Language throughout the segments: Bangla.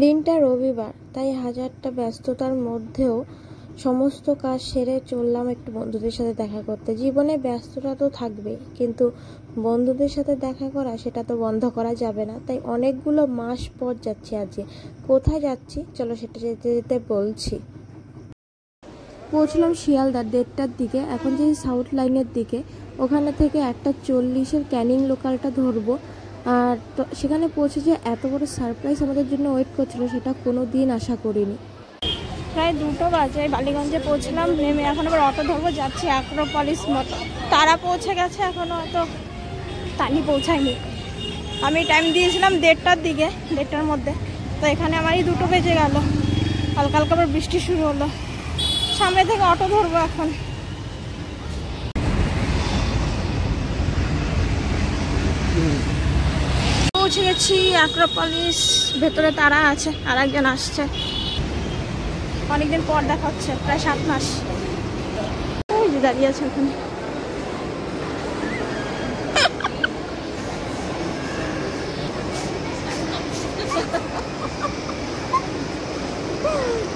দিনটা রবিবার, তাই হাজারটা ব্যস্ততার মধ্যেও সমস্ত কাজ সেরে চললাম একটু বন্ধুদের সাথে দেখা করতে। জীবনে ব্যস্ততা তো থাকবেই, কিন্তু বন্ধুদের সাথে দেখা করা সেটা তো বন্ধ করা যাবে না। তাই অনেকগুলো মাস পর যাচ্ছি আজকে। কোথায় যাচ্ছি চলো সেটা যেতে যেতে বলছি। পৌঁছলাম শিয়ালদার 1:30টার দিকে। এখন যে সাউথ লাইনের দিকে, ওখানে থেকে 1:40-এর ক্যানিং লোকালটা ধরবো। আর তো সেখানে পৌঁছে যে এত বড় সারপ্রাইজ আমাদের জন্য ওয়েট করছিল সেটা কোনো দিন আশা করিনি। প্রায় 2টো বাজে বালিগঞ্জে পৌঁছলাম, নেমে এখন আবার অটো ধরবো, যাচ্ছি অ্যাক্রোপলিস মতো। তারা পৌঁছে গেছে, এখনও হয়তো তানি পৌঁছায়নি। আমি টাইম দিয়েছিলাম 1:30টার দিকে, 1:30টার মধ্যে। তো এখানে আমারই 2টো বেজে গেল। হালকা হালকা আবার বৃষ্টি শুরু হলো। সামনে থেকে অটো ধরবো এখন। পৌঁছে গেছি অ্যাক্রোপলিস। ভেতরে তারা আছে, আর একজন আসছে। অনেকদিন পর দেখা হচ্ছে, প্রায় 7 মাস। ওই যে দাঁড়িয়ে আছে ওখানে।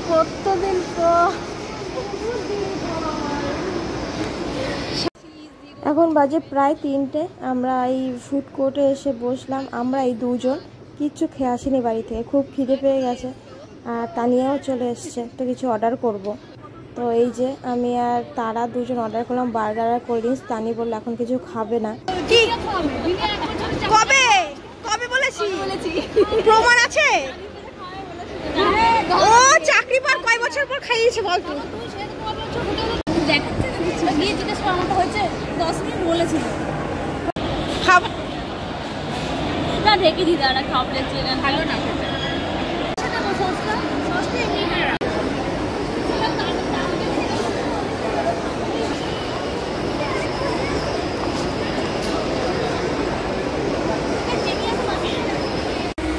কতদিন পর। এখন বাজে প্রায় 3টে। আমরা এই ফুড কোর্টে এসে বসলাম। আমরা এই দুজন কিচ্ছু খেয়ে আসিনি বাড়ি থেকে, খুব খিদে পেয়ে গেছে। আর তানিয়াও চলে এসছে, তো কিছু অর্ডার করব। তো এই যে আমি আর তারা দুজন অর্ডার করলাম বার্গার আর কোল্ড ড্রিঙ্কস। তানি বললো এখন কিছু খাবে না। কবে কবে বলেছি? প্রমাণ আছে? ও চাকরি পর কয় বছর পর খাইয়েছে বলতো? ঢেকে দিদা খাওয়ালে ভালো না খেতে।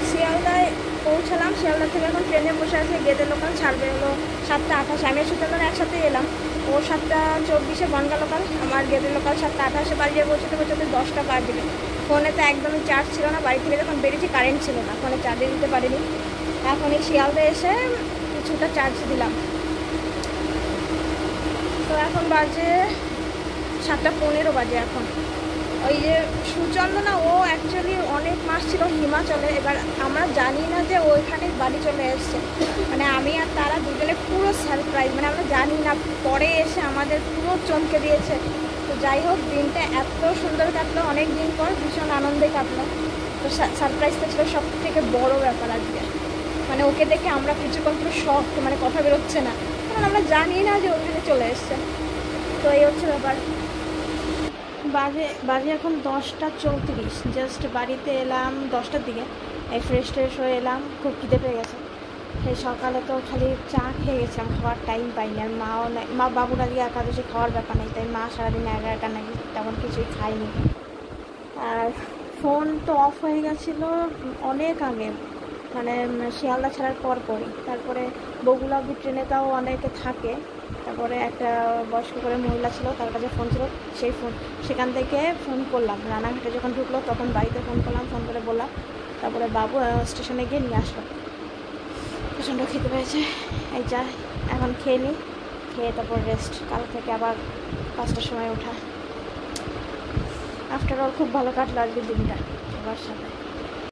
শিয়ালদায় পৌঁছালাম। শিয়ালদা থেকে এখন ট্রেনে বসে আছে। গেদে লোকাল ছাড়বে হলো 7:28। আমি সুতরাং একসাথে এলাম। ও 7:24-এ বনগা লোকাল, আমার গেদে লোকাল 7:28-এ বাড়ি যেয়ে পৌঁছতে 10টা বাজবে। ফোনে তো একদমই চার্জ ছিল না। বাড়ি থেকে যখন বেরিয়েছি কারেন্ট ছিল না, ফোনে চার্জে দিতে পারিনি। এখন এই শিয়ালদা এসে কিছুটা চার্জ দিলাম। তো এখন বাজে 7:15 বাজে এখন। ওই যে সুচন্দনা, ও অ্যাকচুয়ালি অনেক মাস ছিল হিমাচলে। এবার আমরা জানি না যে ওইখানে বাড়ি চলে এসছে। মানে আমি আর তারা দুজনে পুরো সারপ্রাইজ, মানে আমরা জানি না। পরে এসে আমাদের পুরো চমকে দিয়েছে। তো যাই হোক, দিনটা এত সুন্দর কাটলো, অনেক দিন পর ভীষণ আনন্দে কাটলো। তো সারপ্রাইজটা ছিল সব থেকে বড় ব্যাপার আজকে। মানে ওকে দেখে আমরা কিছুক্ষণ পুরো শখ, মানে কথা বেরোচ্ছে না, কারণ আমরা জানি না যে ওখানে চলে এসছে। তো এই হচ্ছে ব্যাপার। বাজে এখন 10:34। জাস্ট বাড়িতে এলাম 10টার দিকে। এই ফ্রেশ হয়ে এলাম, খুব খিদে পেয়ে গেছে। সেই সকালে তো খালি চা খেয়ে গেছিলাম, খাওয়ার টাইম পাইনি। আর মাও নাই, মা বাবুর আগে একাদশী খাওয়ার ব্যাপার নেই, তাই মা সারাদিন একা নাকি তেমন কিছুই খায়নি। আর ফোন তো অফ হয়ে গেছিলো অনেক আগে, মানে শিয়ালদা ছাড়ার পরই। তারপরে বগুলা অব্দি ট্রেনে তাও অনেকে থাকে। তারপরে একটা বয়স্ক করে মহিলা ছিল, তার কাছে ফোন ছিল। সেই ফোন সেখান থেকে ফোন করলাম। রানাঘাটে যখন ঢুকলো তখন বাড়িতে ফোন করলাম, ফোন করে বললাম। তারপরে বাবু স্টেশনে গিয়ে নিয়ে আসলো। প্রচণ্ড খেতে পেয়েছে। এই যা এখন খেয়ে নিই, খেয়ে তারপর রেস্ট। কাল থেকে আবার 5টার সময় ওঠা। আফটার অল খুব ভালো কাটলো আজকের দিনটা সবার সাথে।